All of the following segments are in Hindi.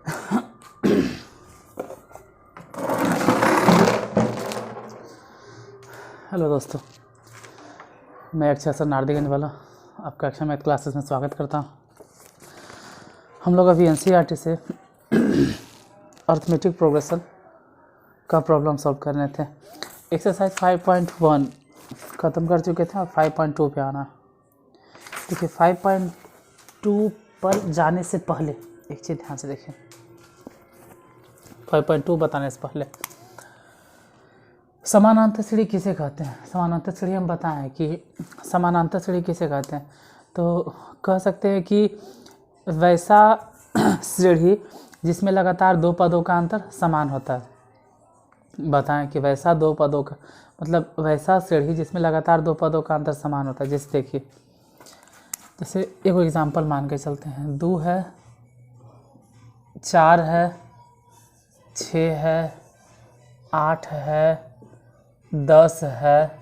हेलो दोस्तों, मैं अक्षय सर नारदीगंज वाला आपका अक्षय मैथ क्लासेस में स्वागत करता हूँ। हम लोग अभी एनसीईआरटी से अर्थमेटिक प्रोग्रेशन का प्रॉब्लम सॉल्व कर रहे थे। एक्सरसाइज 5.1 ख़त्म कर चुके थे और 5.2 पे आना। देखिए 5.2 पर जाने से पहले एक चीज़ ध्यान से देखें। 5.2 बताने से पहले समानांतर श्रेणी किसे कहते हैं? समानांतर श्रेणी हम बताएं कि समानांतर श्रेणी किसे कहते हैं, तो कह सकते हैं कि वैसा श्रेणी जिसमें लगातार दो पदों का अंतर समान होता है। बताएं कि वैसा दो पदों का मतलब वैसा श्रेणी जिसमें लगातार दो पदों का अंतर समान होता है। जैसे देखिए, जैसे एक एग्जांपल मान के चलते हैं। 2 है, 4 है, 6 है, 8 है, 10 है,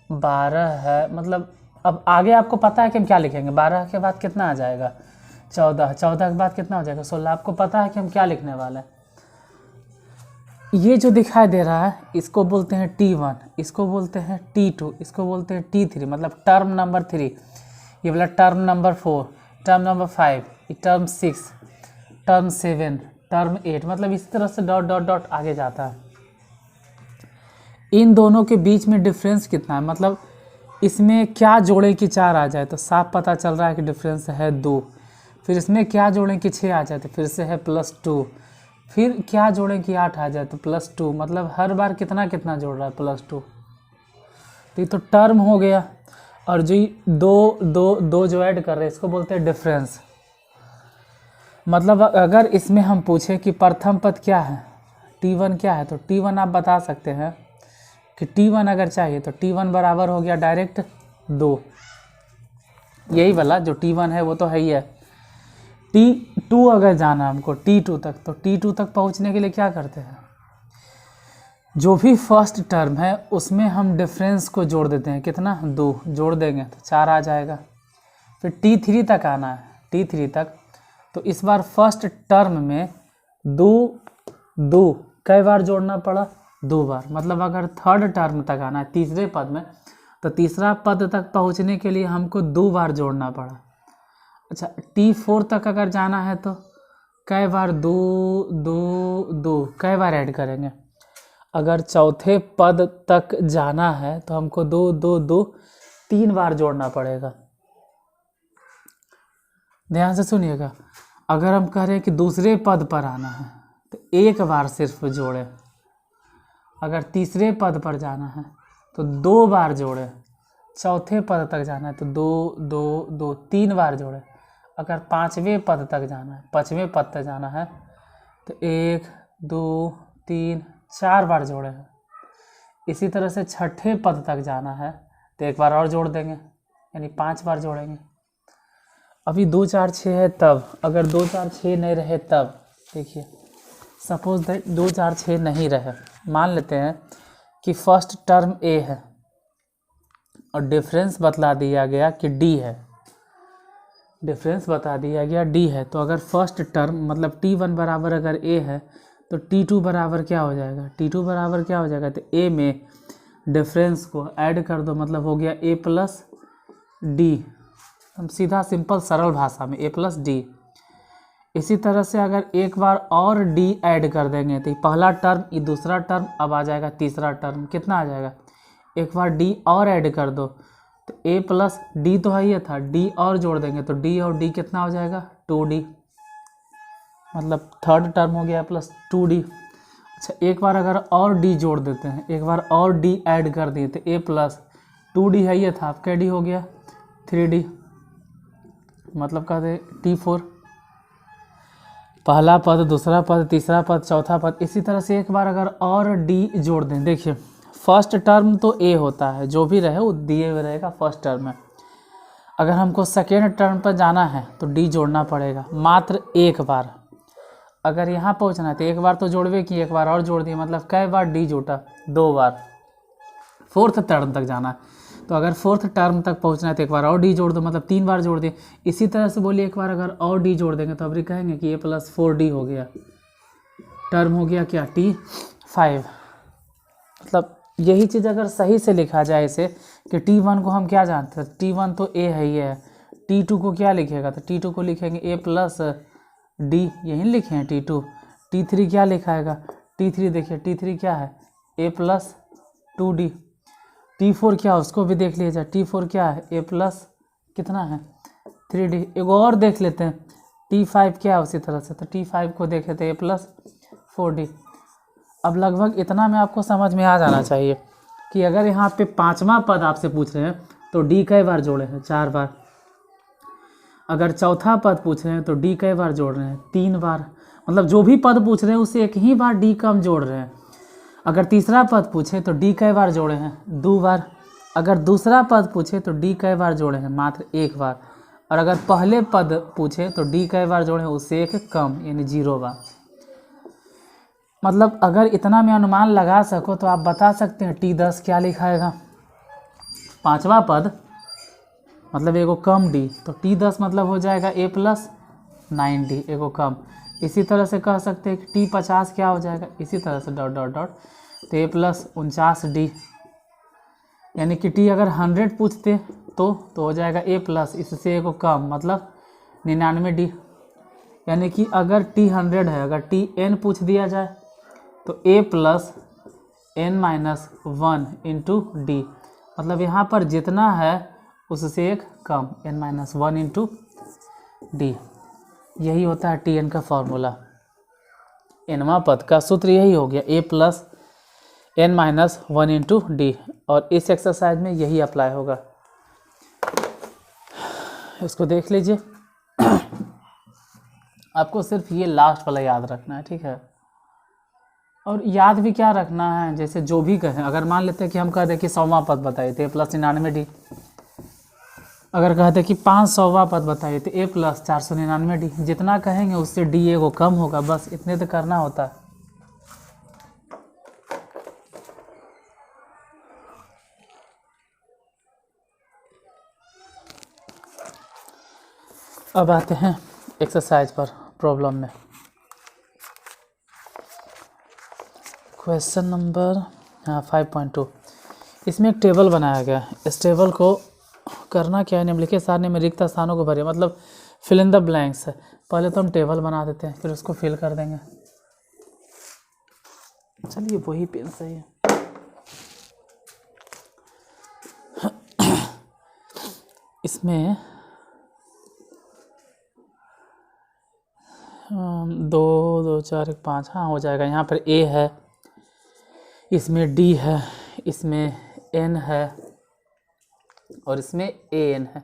12 है। मतलब अब आगे आपको पता है कि हम क्या लिखेंगे। 12 के बाद कितना आ जाएगा? 14। 14 के बाद कितना हो जाएगा? 16। आपको पता है कि हम क्या लिखने वाले हैं। ये जो दिखाई दे रहा है इसको बोलते हैं T1, इसको बोलते हैं T2, इसको बोलते हैं T3। मतलब टर्म नंबर 3, ये वाला term number 4, term number 5, term 6, term 7, term 8। मतलब इस तरह से डॉट डॉट डॉट आगे जाता है। इन दोनों के बीच में डिफरेंस कितना है? मतलब इसमें क्या जोड़ें कि 4 आ जाए तो साफ पता चल रहा है कि डिफरेंस है 2। फिर इसमें क्या जोड़ें कि 6 आ जाए तो फिर से है +2। फिर क्या जोड़ें कि 8 आ जाए तो +2। मतलब हर बार कितना कितना जोड़ रहा है? +2। तो ये तो टर्म हो गया। और जो दो जो ऐड कर रहे हैं इसको बोलते हैं डिफरेंस। मतलब अगर इसमें हम पूछे कि प्रथम पद क्या है, T1 क्या है, तो T1 आप बता सकते हैं कि T1 अगर चाहिए तो T1 बराबर हो गया डायरेक्ट 2। यही वाला जो T1 है वो तो है ही है। T2 अगर जाना हमको T2 तक, तो T2 तक पहुंचने के लिए क्या करते हैं? जो भी फर्स्ट टर्म है उसमें हम डिफरेंस को जोड़ देते हैं। कितना? 2 जोड़ देंगे तो 4 आ जाएगा। फिर T3 तक आना है, T3 तक। तो इस बार फर्स्ट टर्म में 2 कई बार जोड़ना पड़ा? 2 बार। मतलब अगर थर्ड टर्म तक आना है, तीसरे पद में, तो तीसरा पद तक पहुंचने के लिए हमको 2 बार जोड़ना पड़ा। अच्छा, T4 तक अगर जाना है तो कई बार 2 कई बार ऐड करेंगे। अगर चौथे पद तक जाना है तो हमको 2 3 बार जोड़ना पड़ेगा। ध्यान से सुनिएगा। अगर हम कह रहे हैं कि दूसरे पद पर आना है तो 1 बार सिर्फ जोड़े। अगर तीसरे पद पर जाना है तो 2 बार जोड़े। चौथे पद तक जाना है तो 2 3 बार जोड़े। अगर पांचवें पद तक जाना है, पांचवें पद तक जाना है तो 1 2 3 4 बार जोड़े हैं। इसी तरह से छठे पद तक जाना है तो 1 बार और जोड़ देंगे, यानी 5 बार जोड़ेंगे। अभी 2 4 6 है तब। अगर 2 4 6 नहीं रहे तब देखिए, सपोज दैट 2 4 6 नहीं रहे, मान लेते हैं कि फर्स्ट टर्म A है और डिफरेंस बतला दिया गया कि D है। डिफरेंस बता दिया गया D है। तो अगर फर्स्ट टर्म मतलब T1 बराबर अगर A है तो T2 बराबर क्या हो जाएगा? T2 बराबर क्या हो जाएगा? तो A में डिफरेंस को ऐड कर दो, मतलब हो गया A प्लस D। हम सीधा सिंपल सरल भाषा में A प्लस D। इसी तरह से अगर एक बार और D ऐड कर देंगे तो ये पहला टर्म, ये दूसरा टर्म, अब आ जाएगा तीसरा टर्म। कितना आ जाएगा? एक बार D और ऐड कर दो तो A प्लस D तो है ही था, D और जोड़ देंगे तो D और D कितना हो जाएगा? 2D। मतलब थर्ड टर्म हो गया प्लस 2D। अच्छा, एक बार अगर और D जोड़ देते हैं, एक बार और D ऐड कर दिए तो A प्लस 2D है ही था, अब क्या D हो गया? 3D। मतलब कहते T4। पहला पद, दूसरा पद, तीसरा पद, चौथा पद। इसी तरह से एक बार अगर और D जोड़ दें, देखिए फर्स्ट टर्म तो A होता है, जो भी रहे वो दिए हुए रहेगा फर्स्ट टर्म में। अगर हमको सेकेंड टर्म पर जाना है तो D जोड़ना पड़ेगा मात्र 1 बार। अगर यहाँ पहुँचना है तो 1 बार तो जोड़वे की, 1 बार और जोड़ दिए, मतलब कई बार D जोड़ा? 2 बार। फोर्थ टर्म तक जाना है तो अगर फोर्थ टर्म तक पहुंचना है तो एक बार और डी जोड़ दो, मतलब 3 बार जोड़ दिए। इसी तरह से बोलिए एक बार अगर और डी जोड़ देंगे तो अभी कहेंगे कि a+4d हो गया, टर्म हो गया क्या T5। मतलब यही चीज़ अगर सही से लिखा जाए इसे कि T1 को हम क्या जानते हैं, T1 तो a है, ये है। T2 को क्या लिखेगा, तो T2 को लिखेंगे a+d, यही लिखे हैं T2। T3 क्या लिखाएगा, T3 देखिए T3 क्या है a+2d। T4 क्या, उसको भी देख लीजिए, T4 क्या है a+ कितना है 3d। एक और देख लेते हैं T5 क्या है उसी तरह से, तो T5 को देखे तो a+4d। अब लगभग इतना में आपको समझ में आ जाना चाहिए कि अगर यहाँ पे 5वां पद आपसे पूछ रहे हैं तो d कई बार जोड़े हैं, 4 बार। अगर चौथा पद पूछ रहे हैं तो d कई बार जोड़ रहे हैं, 3 बार। मतलब जो भी पद पूछ रहे हैं उससे एक ही बार d कम जोड़ रहे हैं। अगर तीसरा पद पूछे तो d कई बार जोड़े हैं, 2 बार। अगर दूसरा पद पूछे तो d कई बार जोड़े हैं, मात्र 1 बार। और अगर पहले पद पूछे तो d कई बार जोड़े हैं, उससे एक कम, यानी 0 बार। मतलब अगर इतना में अनुमान लगा सको तो आप बता सकते हैं T10 क्या लिखाएगा, 5वां पद मतलब एगो कम d, तो T10 मतलब हो जाएगा a+9d, एगो कम। इसी तरह से कह सकते हैं कि T50 क्या हो जाएगा, इसी तरह से डॉट डॉट डॉट, तो a+49d। यानी कि T अगर 100 पूछते तो हो जाएगा a+, इससे एगो कम, मतलब 99d। यानी कि अगर T 100 है, अगर T n पूछ दिया जाए तो a+n-1 इंटू डी, मतलब यहाँ पर जितना है उससे एक कम, n-1 इंटू डी। यही होता है Tn का फॉर्मूला। nवां पद का सूत्र यही हो गया, a+n-1 इंटू डी। और इस एक्सरसाइज में यही अप्लाई होगा, इसको देख लीजिए। आपको सिर्फ ये लास्ट वाला याद रखना है, ठीक है। और याद भी क्या रखना है, जैसे जो भी कहें, अगर मान लेते हैं कि हम कहते हैं कि 100वां पद बताइए तो a+99d। अगर कहते कि 500वां पद बताइए तो a+499d। जितना कहेंगे उससे d एगो कम होगा, बस इतने तो करना होता है। अब आते हैं एक्सरसाइज पर, प्रॉब्लम में। Question number 5.2। इसमें एक टेबल बनाया गया है। इस टेबल को करना क्या है, निम्नलिखित सारणी में रिक्त स्थानों को भरिए, मतलब फिल इन द ब्लैंक्स है। पहले तो हम टेबल बना देते हैं, फिर उसको फिल कर देंगे। चलिए वही पेन सही है। इसमें 2 2 4 1 5, हाँ हो जाएगा। यहाँ पर a है, इसमें d है, इसमें n है और इसमें an है।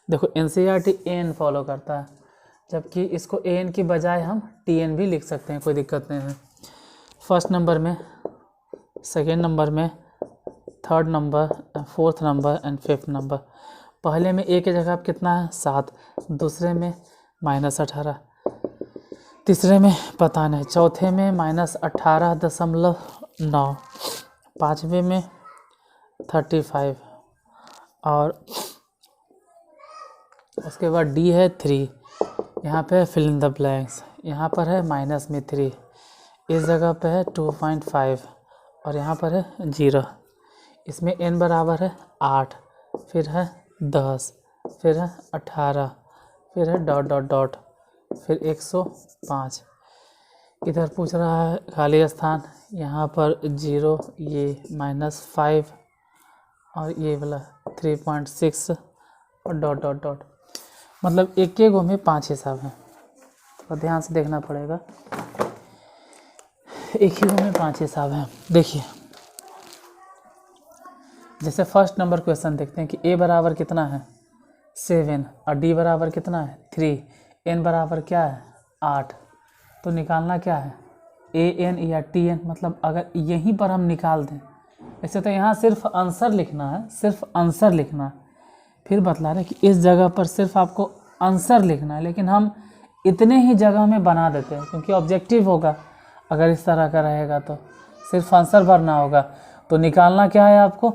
देखो NCERT an फॉलो करता है, जबकि इसको an की बजाय हम tn भी लिख सकते हैं, कोई दिक्कत नहीं है। फर्स्ट नंबर में, सेकेंड नंबर में, third number, fourth number and fifth number. पहले में a की जगह आप कितना है 7, दूसरे में -18, तीसरे में पता नहीं, चौथे में -18.9, पाँचवें में 35 और उसके बाद d है 3। यहाँ पे फिल इन द ब्लैंक्स, यहाँ पर है माइनस में 3, इस जगह पे है 2.5 और यहाँ पर है 0। इसमें n बराबर है 8, फिर है 10, फिर है 18, फिर है डॉट डॉट डॉट, फिर 105। इधर पूछ रहा है खाली स्थान, यहाँ पर 0, ये -5 और ये वाला 3.6 और डॉट डॉट डॉट। मतलब एक एक गो में 5 हिसाब हैं, तो ध्यान से देखना पड़ेगा। एक ही गो में 5 हिसाब हैं। देखिए जैसे फर्स्ट नंबर क्वेश्चन देखते हैं कि a बराबर कितना है 7 और d बराबर कितना है 3, n बराबर क्या है 8। तो निकालना क्या है an या tn, मतलब अगर यहीं पर हम निकाल दें। ऐसे तो यहाँ सिर्फ आंसर लिखना है, सिर्फ आंसर लिखना है। फिर बतला रहे कि इस जगह पर सिर्फ आपको आंसर लिखना है, लेकिन हम इतने ही जगह में बना देते हैं क्योंकि ऑब्जेक्टिव होगा। अगर इस तरह का रहेगा तो सिर्फ आंसर भरना होगा। तो निकालना क्या है आपको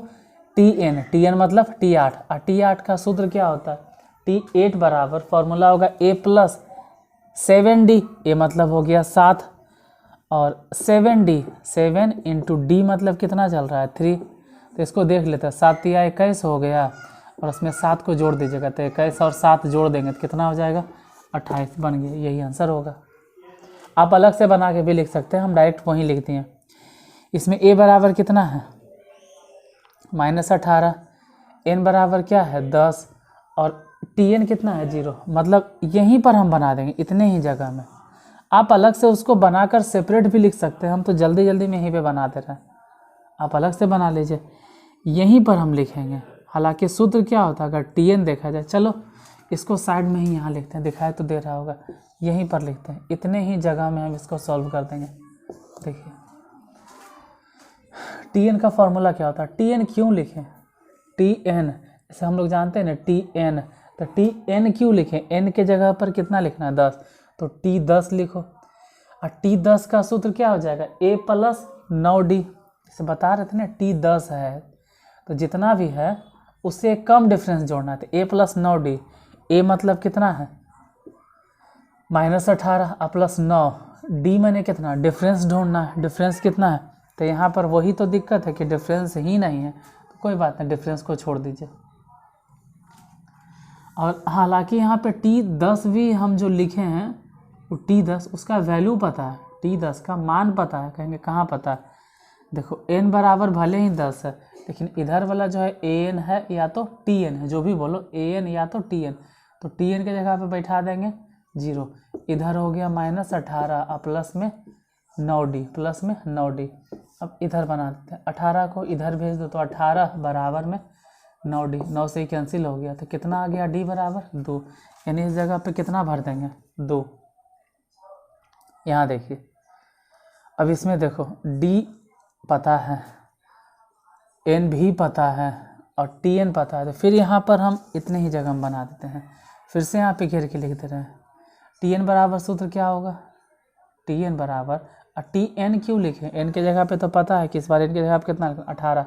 टी एन मतलब T8, और T8 का सूत्र क्या होता है, T8 बराबर फॉर्मूला होगा A प्लस 7D, ए मतलब हो गया 7, और 7D 7 इंटू डी मतलब कितना चल रहा है 3, तो इसको देख लेते हैं। 7 या 21 हो गया, और उसमें 7 को जोड़ दीजिएगा, तो 21 और 7 जोड़ देंगे तो कितना हो जाएगा 28 बन गया। यही आंसर होगा। आप अलग से बना के भी लिख सकते हैं, हम डायरेक्ट वहीं लिख दिए। इसमें a बराबर कितना है -18, n बराबर क्या है 10, और tn कितना है 0, मतलब यहीं पर हम बना देंगे इतने ही जगह में। आप अलग से उसको बनाकर सेपरेट भी लिख सकते हैं, हम तो जल्दी जल्दी में यहीं पे बना दे रहे हैं, आप अलग से बना लीजिए। यहीं पर हम लिखेंगे, हालांकि सूत्र क्या होता है अगर tn देखा जाए। चलो इसको साइड में ही यहाँ लिखते हैं, दिखाई तो दे रहा होगा, यहीं पर लिखते हैं, इतने ही जगह में हम इसको सॉल्व कर देंगे। देखिए tn का फॉर्मूला क्या होता है, tn क्यों लिखें, tn इसे हम लोग जानते हैं ना tn, तो tn क्यों लिखें, n के जगह पर कितना लिखना है 10, तो t10 लिखो, और t10 का सूत्र क्या हो जाएगा a प्लस 9d, इसे बता रहे थे ना t10 है, तो जितना भी है उससे कम डिफरेंस जोड़ना है, तो a प्लस 9d, a मतलब कितना है -18 प्लस 9, d मैंने कितना डिफरेंस ढूंढना है, डिफरेंस कितना है, तो यहाँ पर वही तो दिक्कत है कि डिफरेंस ही नहीं है, तो कोई बात नहीं, डिफरेंस को छोड़ दीजिए। और हालांकि यहाँ पे t10 भी हम जो लिखे हैं वो t10 उसका वैल्यू पता है, t10 का मान पता है, कहेंगे कहाँ पता है, देखो n बराबर भले ही 10 है, लेकिन इधर वाला जो है an है या तो tn है, जो भी बोलो an या तो tn, तो tn के जगह पे बैठा देंगे 0, इधर हो गया -18 प्लस में 9d, प्लस में 9d। अब इधर बना देते हैं, 18 को इधर भेज दो तो 18 बराबर में 9d, 9 से ही कैंसिल हो गया, तो कितना आ गया d बराबर 2, यानी इस जगह पे कितना भर देंगे 2। यहाँ देखिए अब इसमें देखो d पता है, n भी पता है, और tn पता है, तो फिर यहाँ पर हम इतने ही जगह हम बना देते हैं, फिर से यहाँ पे घेर के लिख दे रहे हैं। tn बराबर सूत्र क्या होगा, tn बराबर, tn क्यों लिखें, n के जगह पे तो पता है कि इस बार n के जगह पे कितना 18,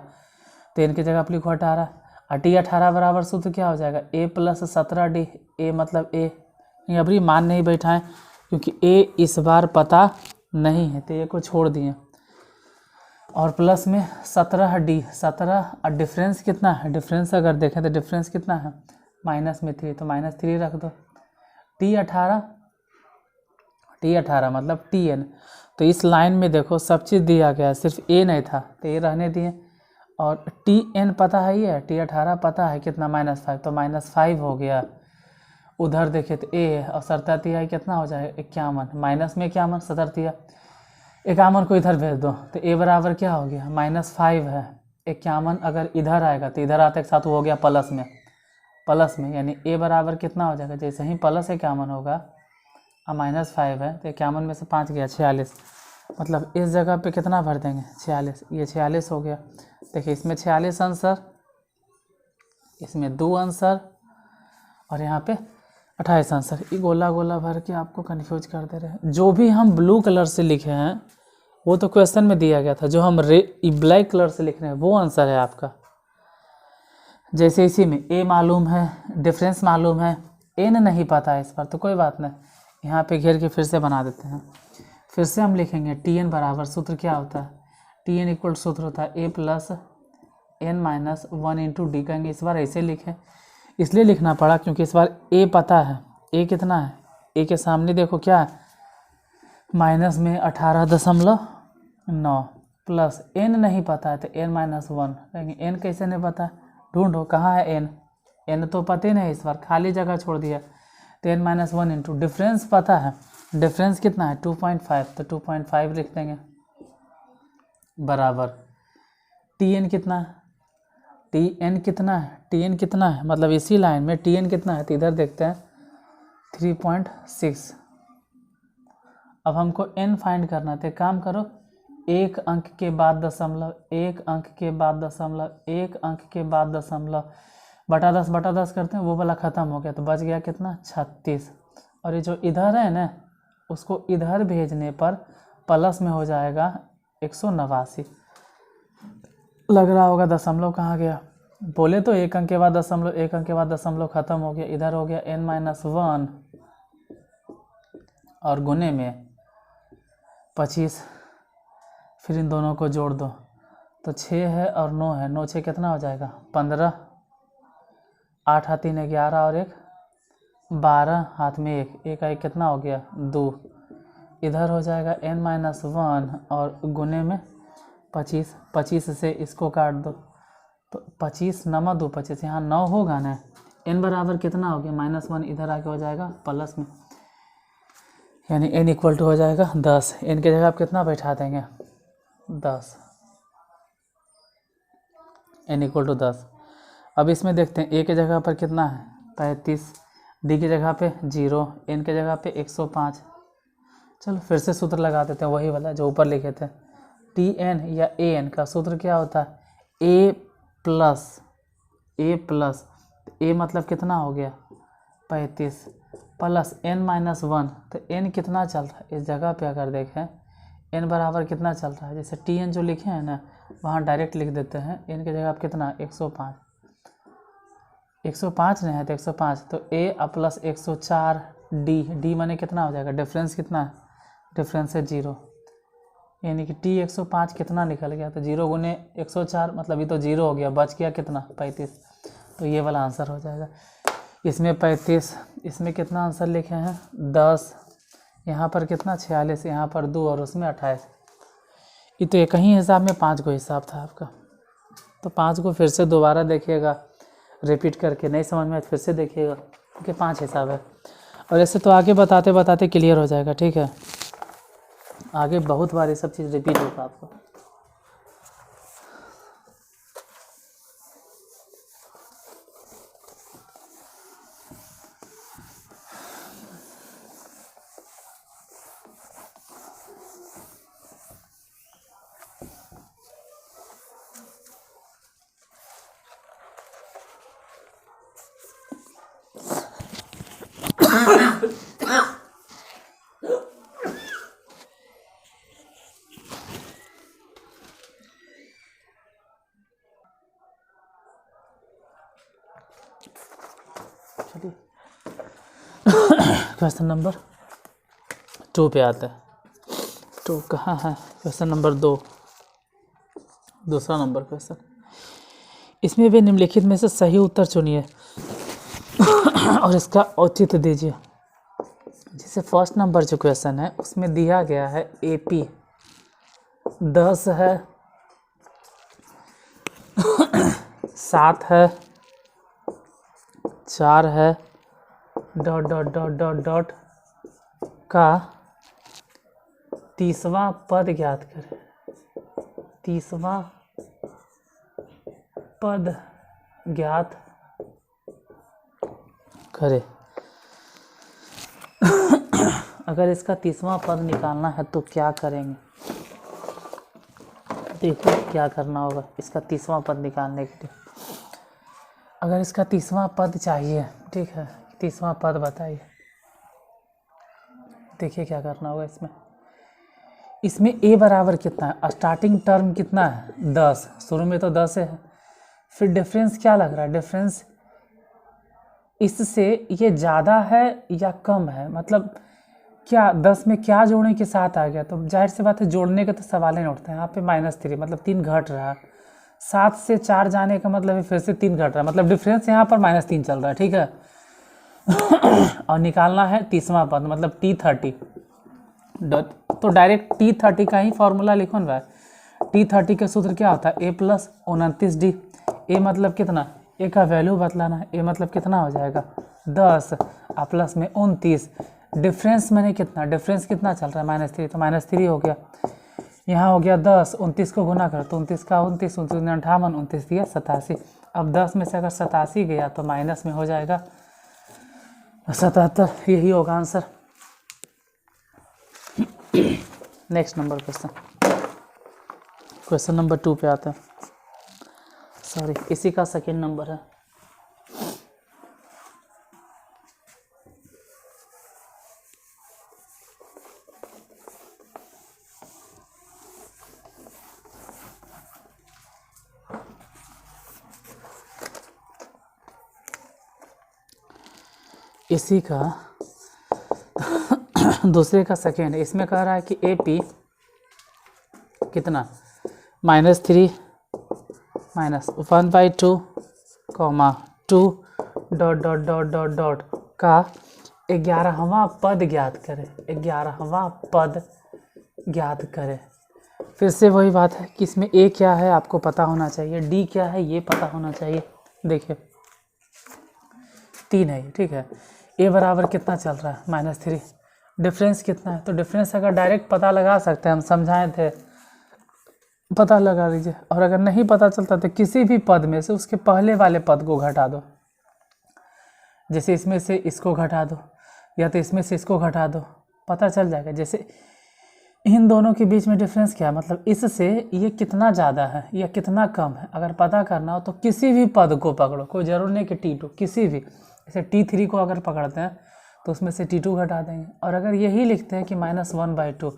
तो n के जगह पे लिखो 18, और t18 बराबर सूत्र क्या हो जाएगा a प्लस 17d, a मतलब a, अभी मान नहीं बैठाएं क्योंकि a इस बार पता नहीं है, तो a को छोड़ दिए, और प्लस में 17d, 17, और डिफरेंस कितना है, डिफरेंस अगर देखें तो डिफरेंस कितना है माइनस में 3, तो -3 रख दो, t18 मतलब tn, तो इस लाइन में देखो सब चीज़ दिया गया है, सिर्फ a नहीं था तो ये रहने दिए, और tn पता है ही है, t18 पता है कितना -5, तो -5 हो गया। उधर देखे तो a है, और 17 कितना हो जाएगा 51, माइनस में 51, 17 51 को इधर भेज दो तो a बराबर क्या हो गया -5 है, 51 अगर इधर आएगा तो इधर आते के साथ वो हो गया प्लस में, यानी a बराबर कितना हो जाएगा, जैसे ही प्लस 51 होगा और -5 है तो 51 में से 5 गया 46, मतलब इस जगह पे कितना भर देंगे 46, ये 46 हो गया। देखिए इसमें 46 आंसर, इसमें 2 आंसर, और यहाँ पे 28 आंसर, ये गोला गोला भर के आपको कन्फ्यूज कर दे रहे हैं। जो भी हम ब्लू कलर से लिखे हैं वो तो क्वेश्चन में दिया गया था, जो हम ब्लैक कलर से लिख रहे हैं वो आंसर है आपका। जैसे इसी में a मालूम है, डिफरेंस मालूम है, n नहीं पता है इस पर, तो कोई बात नहीं, यहाँ पे घेर के फिर से बना देते हैं। फिर से हम लिखेंगे tn बराबर सूत्र क्या होता है, tn इक्वल सूत्र होता है a plus n minus 1 into D, कहेंगे इस बार ऐसे लिखें, इसलिए लिखना पड़ा क्योंकि इस बार a पता है, a कितना है, a के सामने देखो क्या है माइनस में 18.9 प्लस n नहीं पता है तो n माइनस 1, कहेंगे n कैसे नहीं पता, ढूंढो कहाँ है n तो पता नहीं, इस बार खाली जगह छोड़ दिया, तो n माइनस 1 इंटू डिफरेंस पता है, डिफरेंस कितना है 2.5, तो 2.5 लिख देंगे बराबर tn कितना है, tn कितना है, tn कितना है, मतलब इसी लाइन में tn कितना है, तो इधर देखते हैं 3.6। अब हमको n फाइंड करना है, तो काम करो एक अंक के बाद दशमलव, एक अंक के बाद दशमलव, एक अंक के बाद दशमलव, बटा 10 करते हैं, वो वाला ख़त्म हो गया, तो बच गया कितना 36, और ये जो इधर है ना उसको इधर भेजने पर प्लस में हो जाएगा 189, लग रहा होगा दशमलव कहाँ गया, बोले तो एक अंक के बाद दशमलव, एक अंक के बाद दशमलव खत्म हो गया, इधर हो गया n-1 और गुने में 25, फिर इन दोनों को जोड़ दो तो 6 है और 9 है, 9 6 कितना हो जाएगा 15, 8 हाथ 3 11 और 1 12, हाथ में 1, 1 1 कितना हो गया 2, इधर हो जाएगा n-1 और गुने में 25, 25 से इसको काट दो तो 25 नमा 2 25, यहाँ 9 होगा ना, n बराबर कितना हो गया -1, इधर आके हो जाएगा प्लस में, यानी n इक्वल टू हो जाएगा 10, n की जगह आप कितना बैठा देंगे 10, n इक्वल टू 10। अब इसमें देखते हैं a की जगह पर कितना है 35, d की जगह पे 0, n की जगह पे 105। चलो फिर से सूत्र लगा देते हैं, वही वाला जो ऊपर लिखे थे, tn या an का सूत्र क्या होता है a प्लस a मतलब कितना हो गया 35 प्लस n-1, तो n कितना चल रहा है इस जगह पे अगर देखें n बराबर कितना चल रहा है, जैसे tn जो लिखे हैं ना वहाँ डायरेक्ट लिख देते हैं, n की जगह आप कितना 105, 105 नहीं है तो 105, तो a प्लस 104 d माने कितना हो जाएगा, डिफरेंस कितना है, डिफरेंस है 0, यानी कि t 105 कितना निकल गया, तो 0 गुने 104 मतलब ये तो 0 हो गया, बच गया कितना 35, तो ये वाला आंसर हो जाएगा। इसमें 35, इसमें कितना आंसर लिखे हैं 10, यहाँ पर कितना 46, यहाँ पर 2 और उसमें 28, ये तो एक ही हिसाब में 5 को हिसाब था आपका, तो 5 को फिर से दोबारा देखिएगा रिपीट करके, नहीं समझ में फिर से देखिएगा क्योंकि 5 हिसाब है, और ऐसे तो आगे बताते बताते क्लियर हो जाएगा, ठीक है, आगे बहुत बार ये सब चीज़ रिपीट होगा आपको। चलिए क्वेश्चन नंबर 2 पे आते हैं, 2 कहाँ है, क्वेश्चन नंबर 2, दूसरा नंबर क्वेश्चन, इसमें भी निम्नलिखित में से सही उत्तर चुनिए और इसका औचित्य दीजिए। जैसे फर्स्ट नंबर जो क्वेश्चन है उसमें दिया गया है AP 10 है, 7 है, 4 है, dot dot dot dot dot का 30वां पद ज्ञात करें, 30वां पद ज्ञात करें। अगर इसका 30वां पद निकालना है तो क्या करेंगे, देखिए क्या करना होगा इसका 30वां पद निकालने के लिए। अगर इसका 30वां पद चाहिए, ठीक है, 30वां पद बताइए, देखिए क्या करना होगा इसमें a बराबर कितना है, स्टार्टिंग टर्म कितना है 10, शुरू में तो 10 है, फिर डिफरेंस क्या लग रहा है, डिफरेंस इससे ये ज़्यादा है या कम है, मतलब क्या 10 में क्या जोड़ने के साथ आ गया, तो जाहिर सी बात है जोड़ने के तो सवाल ही नहीं उठते हैं, यहाँ पे -3 मतलब 3 घट रहा है, 7 से 4 जाने का मतलब है फिर से 3 घट रहा है, मतलब डिफरेंस यहाँ पर -3 चल रहा है, ठीक है। और निकालना है 30वां पद मतलब T30, तो डायरेक्ट T30 का ही फॉर्मूला लिखो ना भाई, T30 का सूत्र क्या होता है a प्लस 29D, a मतलब कितना, a का वैल्यू बतलाना है, a मतलब कितना हो जाएगा 10 प्लस में 29, डिफरेंस मैंने कितना, डिफरेंस कितना चल रहा है -3, तो -3 हो गया, यहाँ हो गया 10, 29 को गुना कर तो 29 का 29, 29 58, 29 दिया 87, अब 10 में से अगर 87 गया तो माइनस में हो जाएगा 77, यही होगा answer. Next number question, question number 2 पे आते हैं, सॉरी इसी का सेकेंड नंबर है। इसी का दूसरे का सेकेंड, इसमें कह रहा है कि ए पी कितना -3 -1/2 2 ... का 11वां पद ज्ञात करें। 11वां पद ज्ञात करें। फिर से वही बात है कि इसमें ए क्या है आपको पता होना चाहिए, डी क्या है ये पता होना चाहिए। देखिए 3 है, ठीक है। ए बराबर कितना चल रहा है -3, डिफरेंस कितना है, तो डिफरेंस अगर डायरेक्ट पता लगा सकते हैं, हम समझाए थे, पता लगा लीजिए। और अगर नहीं पता चलता तो किसी भी पद में से उसके पहले वाले पद को घटा दो, जैसे इसमें से इसको घटा दो या तो इसमें से इसको घटा दो, पता चल जाएगा। जैसे इन दोनों के बीच में डिफरेंस क्या है, मतलब इससे ये कितना ज़्यादा है या कितना कम है, अगर पता करना हो तो किसी भी पद को पकड़ो, कोई ज़रूर नहीं कि T2, किसी भी। जैसे T3 को अगर पकड़ते हैं तो उसमें से T2 घटा देंगे, और अगर यही लिखते हैं कि -1/2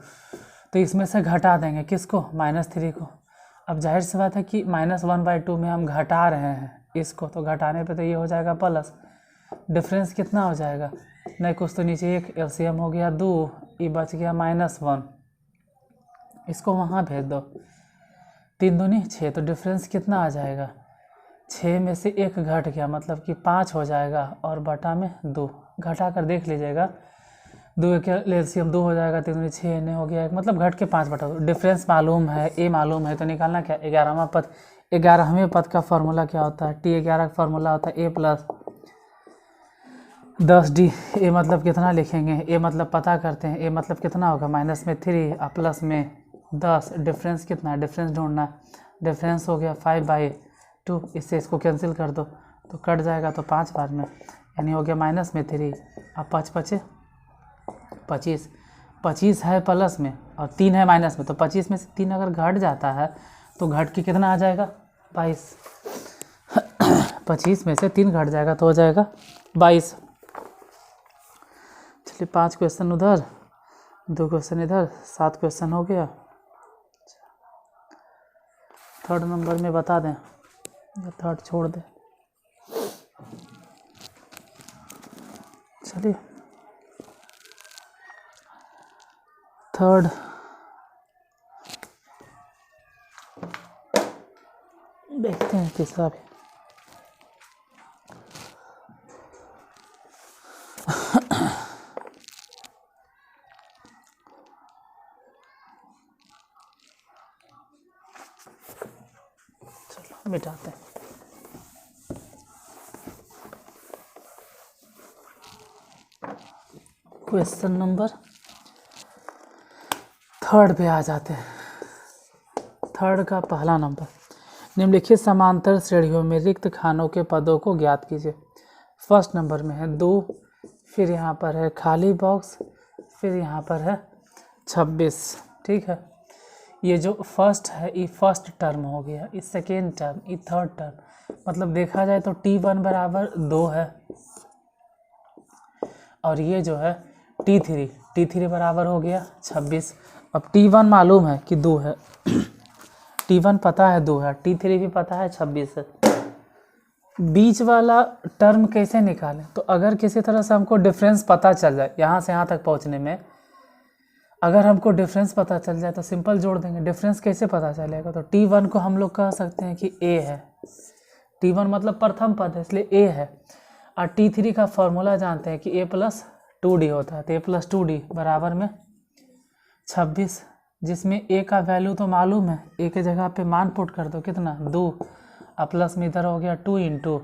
तो इसमें से घटा देंगे किसको, -3 को। अब जाहिर सी बात है कि -1/2 में हम घटा रहे हैं इसको, तो घटाने पे तो ये हो जाएगा प्लस, डिफरेंस कितना हो जाएगा, नहीं कुछ तो नीचे 1, LCM हो गया 2, ये बच गया -1, इसको वहाँ भेज दो, 3 दूनी 6, तो डिफरेंस कितना आ जाएगा, 6 में से 1 घट गया, मतलब कि 5 हो जाएगा, और बटा में 2, घटा कर देख लीजिएगा, 2 का LCM 2 हो जाएगा, 3 दूनी 6 नहीं हो गया, मतलब घट के 5 बटा 2। डिफरेंस मालूम है, ए मालूम है, तो निकालना क्या, 11वां पद। 11वें पद का फार्मूला क्या होता है, T11 का फार्मूला होता है A + 10D। ए मतलब कितना लिखेंगे, ए मतलब पता करते हैं, ए मतलब कितना होगा, -3 और प्लस में 10, डिफरेंस कितना है, डिफरेंस ढूंढना, डिफरेंस हो गया 5/2, इससे इसको कैंसिल कर दो तो कट जाएगा, तो 5 बार में, यानी हो गया -3, अब 5 × 5 = 25 है प्लस में और 3 है माइनस में, तो 25 में से 3 अगर घट जाता है तो घट के कितना आ जाएगा, 22। 25 में से 3 घट जाएगा तो हो जाएगा 22। चलिए 5 क्वेश्चन उधर, 2 क्वेश्चन इधर, 7 क्वेश्चन हो गया। 3rd नंबर में बता दें या 3rd छोड़ दें, चलिए 3rd देखते हैं तीसरा भी। चलो मिटाते हैं। क्वेश्चन नंबर 3rd पे आ जाते हैं। 3rd का पहला नंबर, निम्नलिखित समांतर श्रेणियों में रिक्त खानों के पदों को ज्ञात कीजिए। फर्स्ट नंबर में है 2, फिर यहाँ पर है खाली बॉक्स, फिर यहाँ पर है 26, ठीक है। ये जो फर्स्ट है ये फर्स्ट टर्म हो गया, ये सेकेंड टर्म, ये थर्ड टर्म, मतलब देखा जाए तो T1 बराबर 2 है, और ये जो है T3 बराबर हो गया 26। अब T1 मालूम है कि 2 है, T1 पता है 2 है, T3 भी पता है 26 है। बीच वाला टर्म कैसे निकालें, तो अगर किसी तरह से हमको डिफरेंस पता चल जाए, यहाँ से यहाँ तक पहुँचने में अगर हमको डिफरेंस पता चल जाए तो सिंपल जोड़ देंगे। डिफरेंस कैसे पता चलेगा, तो T1 को हम लोग कह सकते हैं कि A है, T1 मतलब प्रथम पद है इसलिए A है, और T3 का फॉर्मूला जानते हैं कि A + 2D होता है, तो A + 2D बराबर में 26, जिसमें A का वैल्यू तो मालूम है, A के जगह पे मान पुट कर दो कितना 2, और प्लस में इधर हो गया 2 ×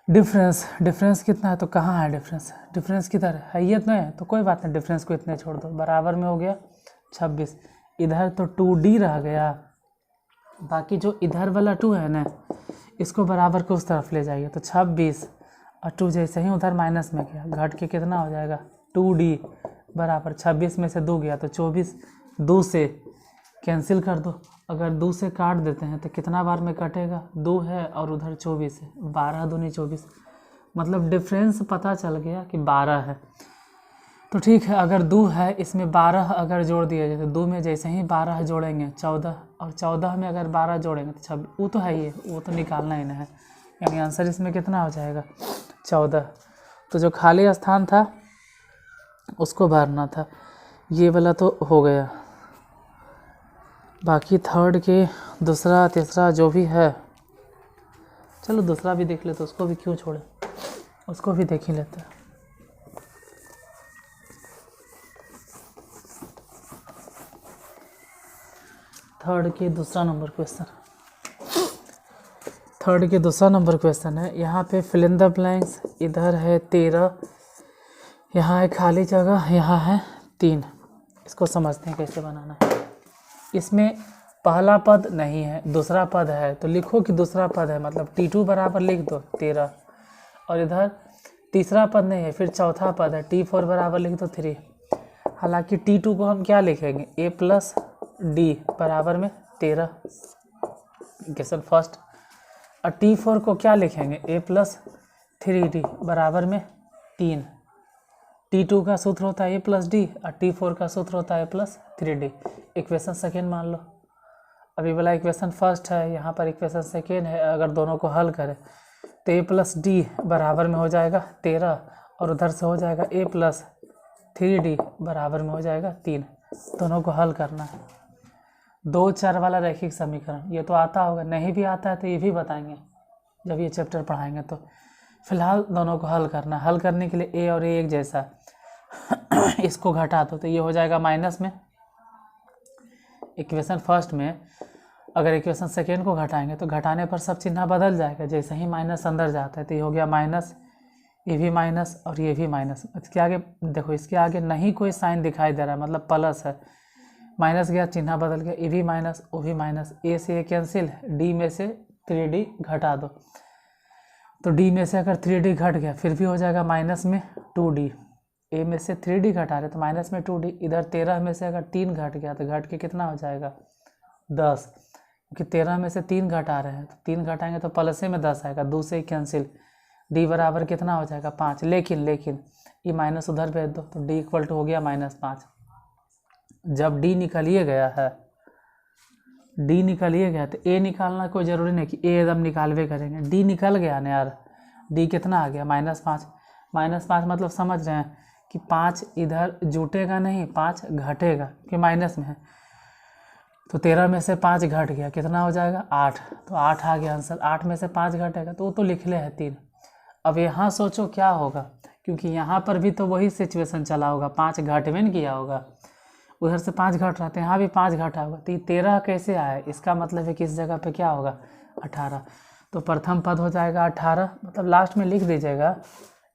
डिफरेंस कितना है, तो कहाँ है डिफरेंस किधर है, ये तो है, तो कोई बात नहीं, डिफरेंस को इतने छोड़ दो, बराबर में हो गया 26। इधर तो 2D रह गया, बाकी जो इधर वाला 2 है ना इसको बराबर को उस तरफ ले जाइए, तो 26 और 2 जैसे ही उधर माइनस में गया घट के कितना हो जाएगा 2D बराबर 26 में से 2 गया तो 24, 2 से कैंसिल कर दो, अगर 2 से काट देते हैं तो कितना बार में कटेगा, 2 है और उधर 24 है, 12 दूनी 24, मतलब डिफरेंस पता चल गया कि 12 है। तो ठीक है, अगर 2 है इसमें 12 अगर जोड़ दिया जाए तो 2 में जैसे ही 12 जोड़ेंगे 14, और 14 में अगर 12 जोड़ेंगे तो 26, वो तो है ही, वो तो निकालना ही ना है, यानी आंसर इसमें कितना हो जाएगा 14। तो जो खाली स्थान था उसको भरना था। ये वाला तो हो गया, बाकी थर्ड के दूसरा तीसरा जो भी है, चलो दूसरा भी देख लेते, उसको भी क्यों छोड़े, उसको भी देख ही लेते हैं। थर्ड के दूसरा नंबर क्वेश्चन है। यहाँ पे फिल इन द ब्लैंक्स, इधर है 13, यहाँ है खाली जगह, यहाँ है 3। इसको समझते हैं कैसे बनाना है। इसमें पहला पद नहीं है, दूसरा पद है, तो लिखो कि दूसरा पद है, मतलब T2 बराबर लिख दो 13, और इधर तीसरा पद नहीं है, फिर चौथा पद है, T4 बराबर लिख दो 3। हालांकि T2 को हम क्या लिखेंगे, A प्लस D बराबर में 13, क्वेश्चन फर्स्ट। और T4 को क्या लिखेंगे, A प्लस 3D बराबर में 3। T2 का सूत्र होता है A प्लस डी, और T4 का सूत्र होता है A plus 3D। Equation second मान लो। अभी वाला इक्वेशन फर्स्ट है, यहाँ पर इक्वेशन सेकेंड है। अगर दोनों को हल करें तो A प्लस डी बराबर में हो जाएगा 13, और उधर से हो जाएगा A प्लस 3D बराबर में हो जाएगा 3। दोनों को हल करना है। 2 चर वाला रैखिक समीकरण, ये तो आता होगा, नहीं भी आता है तो ये भी बताएंगे जब ये चैप्टर पढ़ाएंगे। तो फिलहाल दोनों को हल करना। हल करने के लिए A और A एक जैसा इसको घटा दो तो ये हो जाएगा माइनस में। इक्वेशन फर्स्ट में अगर इक्वेशन सेकेंड को घटाएंगे तो घटाने पर सब चिन्ह बदल जाएगा, जैसे ही माइनस अंदर जाता है तो ये हो गया माइनस, ये भी माइनस और ये भी माइनस। इसके आगे देखो, इसके आगे नहीं कोई साइन दिखाई दे रहा है, मतलब प्लस है, माइनस गया, चिन्ह बदल गया, ये भी माइनस, वो भी माइनस, ए से ए कैंसिल, डी में से 3D घटा दो। तो डी में से अगर 3D घट गया फिर भी हो जाएगा माइनस में 2D। ए में से 3D घटा रहे तो माइनस में 2D। इधर 13 में से अगर 3 घट गया तो घट के कितना हो जाएगा 10, क्योंकि 13 में से 3 घटा रहे हैं तो 3 घटाएंगे तो प्लसे में 10 आएगा, 2 से कैंसिल, डी बराबर कितना हो जाएगा 5। लेकिन ये माइनस उधर भेज दो तो डी इक्वल टू हो गया -5। जब डी निकलिए गया तो ए निकालना कोई ज़रूरी नहीं कि ए एकदम निकालवे करेंगे, डी निकल गया ना यार। डी कितना आ गया -5। -5 मतलब समझ रहे हैं कि 5 इधर जुटेगा नहीं, 5 घटेगा कि माइनस में है। तो 13 में से 5 घट गया, कितना हो जाएगा 8। तो 8 आ गया आंसर। 8 में से 5 घटेगा तो वो तो लिख ले है 3। अब यहाँ सोचो क्या होगा, क्योंकि यहाँ पर भी तो वही सिचुएशन चला होगा, 5 घटवे नहीं किया होगा, उधर से 5 घट रहा था, यहाँ भी 5 घटा होगा। तो ये 13 कैसे आया, इसका मतलब है कि इस जगह पे क्या होगा 18। तो प्रथम पद हो जाएगा 18, मतलब लास्ट में लिख दीजिएगा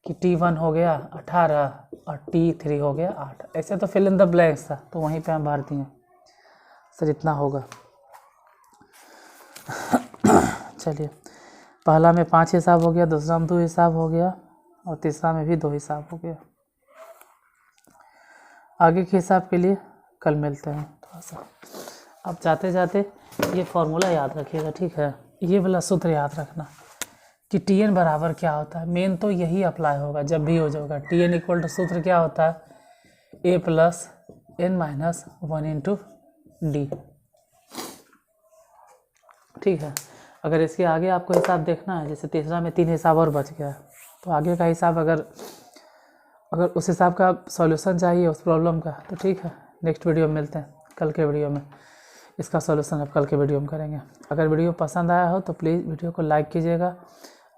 कि T1 हो गया 18 और T3 हो गया 8। ऐसे तो फिल इन द ब्लैंक्स था तो वहीं पे हम भर दिए। सर इतना होगा। चलिए, पहला में 5 हिसाब हो गया, दूसरा में 2 हिसाब हो गया, और तीसरा में भी 2 हिसाब हो गया। आगे के हिसाब के लिए कल मिलते हैं थोड़ा सा। अब जाते जाते ये फॉर्मूला याद रखिएगा, ठीक है। ये वाला सूत्र याद रखना कि Tn बराबर क्या होता है। मेन तो यही अप्लाई होगा जब भी हो जाएगा। Tn इक्वल टू सूत्र क्या होता है, A plus n-1 into D, ठीक है। अगर इसके आगे आपको हिसाब देखना है, जैसे तीसरा में 3 हिसाब और बच गया, तो आगे का हिसाब अगर उस हिसाब का सॉल्यूशन चाहिए उस प्रॉब्लम का, तो ठीक है, नेक्स्ट वीडियो में मिलते हैं। कल के वीडियो में इसका सॉल्यूशन अब कल के वीडियो में करेंगे। अगर वीडियो पसंद आया हो तो प्लीज़ वीडियो को लाइक कीजिएगा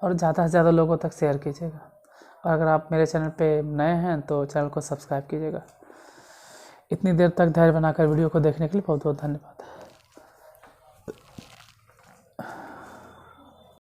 और ज़्यादा से ज़्यादा लोगों तक शेयर कीजिएगा। और अगर आप मेरे चैनल पे नए हैं तो चैनल को सब्सक्राइब कीजिएगा। इतनी देर तक धैर्य बनाकर वीडियो को देखने के लिए बहुत बहुत धन्यवाद।